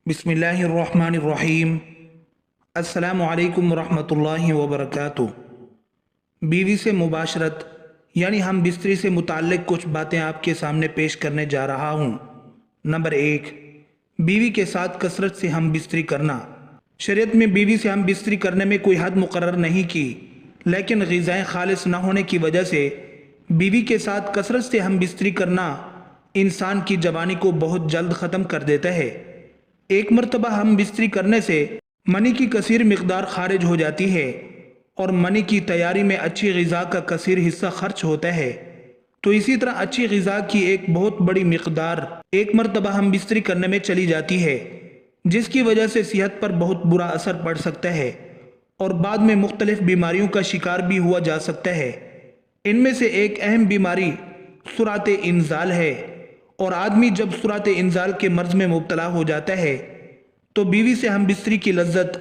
बिस्मिल्लाहिर्रहमानिर्रहीम। अस्सलामु अलैकुम वरहमतुल्लाहि वबरकातुहू। बीवी से मुबाशरत यानी हम बिस्तरी से मुताल्लिक़ कुछ बातें आपके सामने पेश करने जा रहा हूँ। नंबर 1, बीवी के साथ कसरत से हम बिस्तरी करना। शरीयत में बीवी से हम बिस्तरी करने में कोई हद मुकर्रर नहीं की, लेकिन ग़िज़ाएँ खालिस न होने की वजह से बीवी के साथ कसरत से हम बिस्तरी करना इंसान की जवानी को बहुत जल्द ख़त्म कर देता है। एक मरतबा हम बिस्तरी करने से मनी की कसीर मिकदार खारिज हो जाती है और मनी की तैयारी में अच्छी ग़िज़ा का कसीर हिस्सा खर्च होता है। तो इसी तरह अच्छी ग़िज़ा की एक बहुत बड़ी मिकदार एक मरतबा हम बिस्तरी करने में चली जाती है, जिसकी वजह से सेहत पर बहुत बुरा असर पड़ सकता है और बाद में मुख्तलिफ बीमारियों का शिकार भी हुआ जा सकता है। इनमें से एक अहम बीमारी सुरात इंजाल है, और आदमी जब सुरात इंजाल के मर्ज में मुब्तला हो जाता है तो बीवी से हम बिस्तरी की लज्जत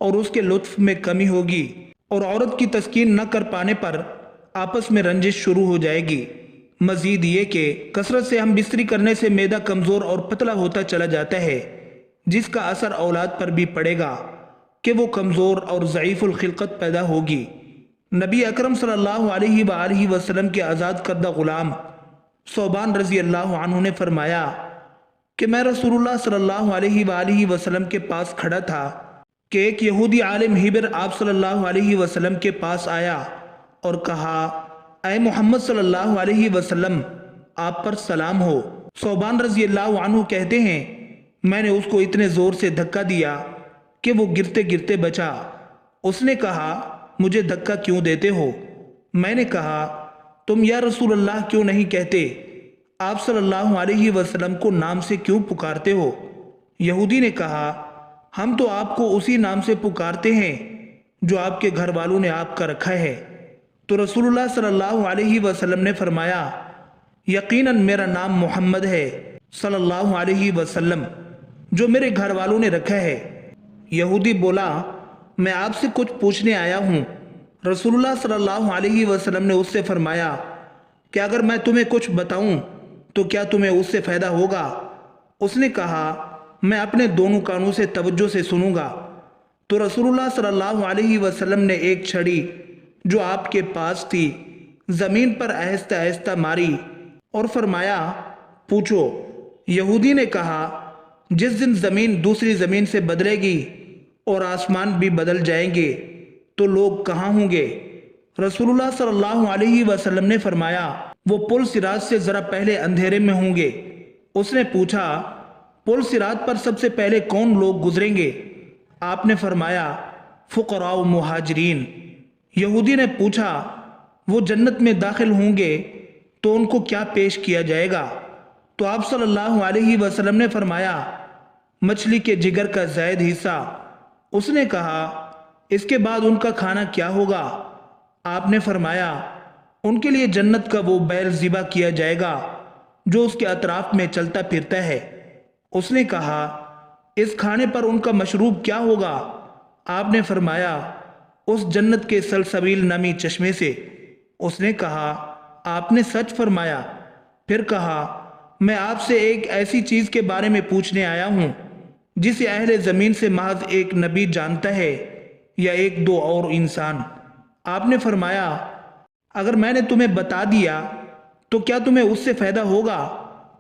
और उसके लुत्फ में कमी होगी और औरत की तस्कीन न कर पाने पर आपस में रंजिश शुरू हो जाएगी। मजीद ये कि कसरत से हम बिस्तरी करने से मैदा कमज़ोर और पतला होता चला जाता है, जिसका असर औलाद पर भी पड़ेगा कि वो कमज़ोर और ज़ईफ़ुल खिलकत पैदा होगी। नबी अकरम सल्लल्लाहु अलैहि वसल्लम के आज़ाद करदा ग़ुलाम सौबान रज़ी अल्लाह अन्हु ने फरमाया कि मैं रसूलुल्लाह सल्लल्लाहु अलैहि वसल्लम के पास खड़ा था कि एक यहूदी आलिम हिब्र आप सल्लल्लाहु अलैहि वसल्लम के पास आया और कहा, ऐ मोहम्मद सल्लल्लाहु अलैहि वसल्लम, आप पर सलाम हो। सौबान रज़ी अल्लाह अन्हु कहते हैं, मैंने उसको इतने ज़ोर से धक्का दिया कि वो गिरते गिरते बचा। उसने कहा, मुझे धक्का क्यों देते हो? मैंने कहा, तुम या रसूल अल्लाह क्यों नहीं कहते? आप सल्लल्लाहु अलैहि वसल्लम को नाम से क्यों पुकारते हो? यहूदी ने कहा, हम तो आपको उसी नाम से पुकारते हैं जो आपके घर वालों ने आपका रखा है। तो रसूलुल्लाह सल्लल्लाहु अलैहि वसल्लम ने फरमाया, यकीनन मेरा नाम मोहम्मद है सल्लल्लाहु अलैहि वसल्लम, जो मेरे घर वालों ने रखा है। यहूदी बोला, मैं आपसे कुछ पूछने आया हूँ। रसूलुल्लाह सल्लल्लाहु अलैहि वसल्लम ने उससे फरमाया कि अगर मैं तुम्हें कुछ बताऊं तो क्या तुम्हें उससे फ़ायदा होगा? उसने कहा, मैं अपने दोनों कानों से तवज्जो से सुनूंगा। तो रसूलुल्लाह सल्लल्लाहु अलैहि वसल्लम ने एक छड़ी जो आपके पास थी ज़मीन पर आहिस्ता आहिस्ता मारी और फरमाया, पूछो। यहूदी ने कहा, जिस दिन ज़मीन दूसरी ज़मीन से बदलेगी और आसमान भी बदल जाएंगे तो लोग कहाँ होंगे? रसूलुल्लाह सल्लल्लाहु अलैहि वसल्लम ने फरमाया, वो पुल सिरात से ज़रा पहले अंधेरे में होंगे। उसने पूछा, पुल सिरात पर सबसे पहले कौन लोग गुजरेंगे? आपने फरमाया, फ़ुक़रा व मुहाजिरीन। यहूदी ने पूछा, वो जन्नत में दाखिल होंगे तो उनको क्या पेश किया जाएगा? तो आप सल्लल्लाहु अलैहि वसल्लम ने फरमाया, मछली के जिगर का ज़ायद हिस्सा। उसने कहा, इसके बाद उनका खाना क्या होगा? आपने फरमाया, उनके लिए जन्नत का वो बैल ज़िबा किया जाएगा जो उसके अतराफ में चलता फिरता है। उसने कहा, इस खाने पर उनका मशरूब क्या होगा? आपने फरमाया, उस जन्नत के सलसबील नमी चश्मे से। उसने कहा, आपने सच फरमाया। फिर कहा, मैं आपसे एक ऐसी चीज़ के बारे में पूछने आया हूँ जिसे अहले ज़मीन से महज एक नबी जानता है या एक दो और इंसान। आपने फरमाया, अगर मैंने तुम्हें बता दिया तो क्या तुम्हें उससे फ़ायदा होगा?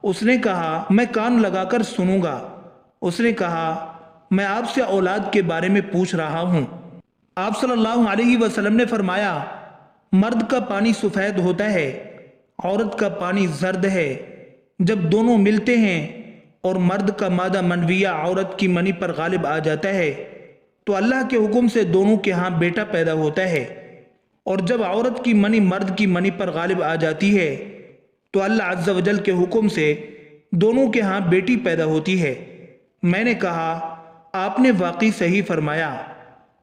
उसने कहा, मैं कान लगाकर सुनूंगा। उसने कहा, मैं आपसे औलाद के बारे में पूछ रहा हूँ। आप सल्लल्लाहु अलैहि वसल्लम ने फरमाया, मर्द का पानी सफ़ेद होता है, औरत का पानी जर्द है। जब दोनों मिलते हैं और मर्द का मादा मनविया औरत की मनी पर गालिब आ जाता है तो अल्लाह के हुक्म से दोनों के यहाँ बेटा पैदा होता है, और जब औरत की मनी मर्द की मनी पर गालिब आ जाती है तो अल्लाह अज़्ज़ा वजल के हुक्म से दोनों के यहाँ बेटी पैदा होती है। मैंने कहा, आपने वाकई सही फरमाया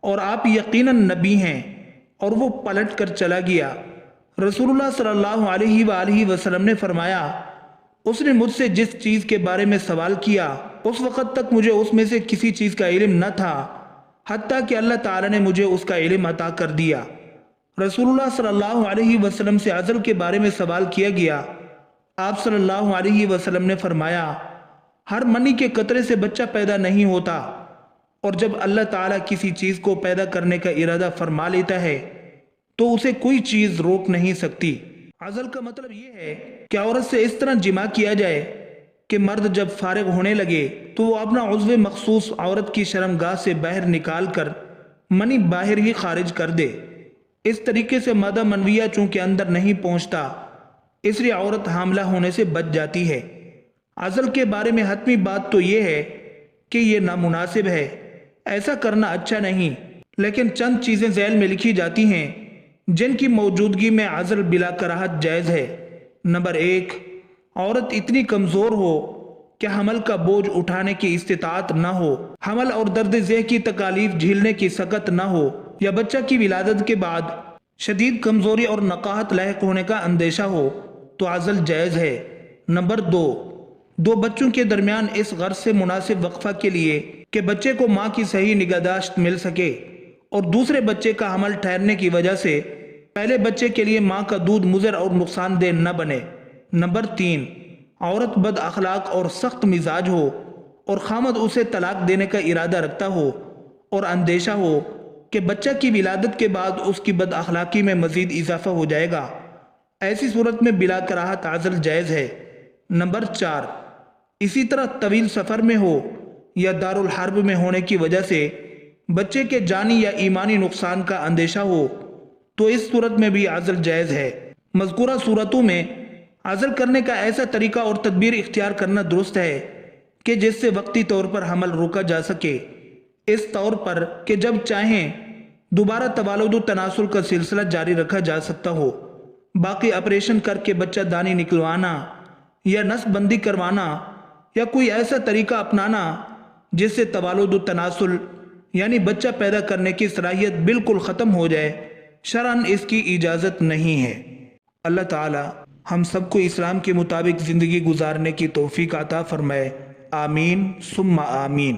और आप यकीनन नबी हैं। और वो पलट कर चला गया। रसूलुल्लाह सल्लल्लाहु अलैहि वसल्लम ने फरमाया, उसने मुझसे जिस चीज़ के बारे में सवाल किया उस वक़्त तक मुझे उसमें से किसी चीज़ का इल्म न था, हत्ता कि अल्लाह ताला ने मुझे उसका इल्म अता कर दिया। रसूलुल्लाह सल्लल्लाहु अलैहि वसल्लम से अज़ल के बारे में सवाल किया गया। आप सल्लल्लाहु अलैहि वसल्लम ने फरमाया, ہر منی کے قطرے سے بچہ پیدا نہیں ہوتا، اور جب اللہ تعالیٰ کسی چیز کو پیدا کرنے کا ارادہ فرما لیتا ہے تو اسے کوئی چیز روک نہیں سکتی۔ عزل کا مطلب یہ ہے کہ عورت سے اس طرح جمع کیا جائے کہ مرد جب فارغ ہونے لگے تو وہ اپنا عضو مخصوص عورت کی شرمگاہ سے باہر نکال کر منی باہر ہی خارج کر دے۔ اس طریقے سے مادہ منویہ چونکہ اندر نہیں پہنچتا، اس لیے عورت حاملہ ہونے سے بچ جاتی ہے۔ عزل کے بارے میں حتمی بات تو یہ ہے کہ یہ نامناسب ہے، ایسا کرنا اچھا نہیں، لیکن چند چیزیں ذیل میں لکھی جاتی ہیں جن کی موجودگی میں عزل بلا کراہت جائز ہے۔ نمبر 1، عورت اتنی کمزور ہو کہ حمل کا بوجھ اٹھانے کی استطاعت نہ ہو، حمل اور درد ذیل کی تکالیف جھیلنے کی سکت نہ ہو، یا بچہ کی ولادت کے بعد شدید کمزوری اور نقاہت لاحق ہونے کا اندیشہ ہو تو عزل جائز ہے۔ نمبر 2، دو بچوں کے درمیان اس غرض سے مناسب وقفہ کے لیے کہ بچے کو ماں کی صحیح نگہداشت مل سکے اور دوسرے بچے کا حمل ٹھہرنے کی وجہ سے پہلے بچے کے لیے ماں کا دودھ مضر اور نقصان دہ نہ بنے۔ نمبر 3، عورت بد اخلاق اور سخت مزاج ہو اور خامد اسے طلاق دینے کا ارادہ رکھتا ہو اور اندیشہ ہو کہ بچہ کی ولادت کے بعد اس کی بد اخلاقی میں مزید اضافہ ہو جائے گا، ایسی صورت میں بلا کراہت عزل جائز ہے۔ نمبر 4، اسی طرح طویل سفر میں ہو یا دارالحرب میں ہونے کی وجہ سے بچے کے جانی یا ایمانی نقصان کا اندیشہ ہو تو اس صورت میں بھی عزل جائز ہے۔ مذکورہ صورتوں میں عزل کرنے کا ایسا طریقہ اور تدبیر اختیار کرنا درست ہے کہ جس سے وقتی طور پر حمل روکا جا سکے، اس طور پر کہ جب چاہیں دوبارہ تولد و تناسل کا سلسلہ جاری رکھا جا سکتا ہو۔ باقی آپریشن کر کے بچہ دانی نکلوانا یا نسل بندی کروانا یا کوئی ایسا طریقہ اپنانا جس سے تولد و تناسل یعنی بچہ پیدا کرنے کی صلاحیت بالکل ختم ہو جائے، شرعاً اس کی اجازت نہیں ہے۔ اللہ تعالی ہم سب کو اسلام کے مطابق زندگی گزارنے کی توفیق عطا فرمائے، آمین ثم آمین۔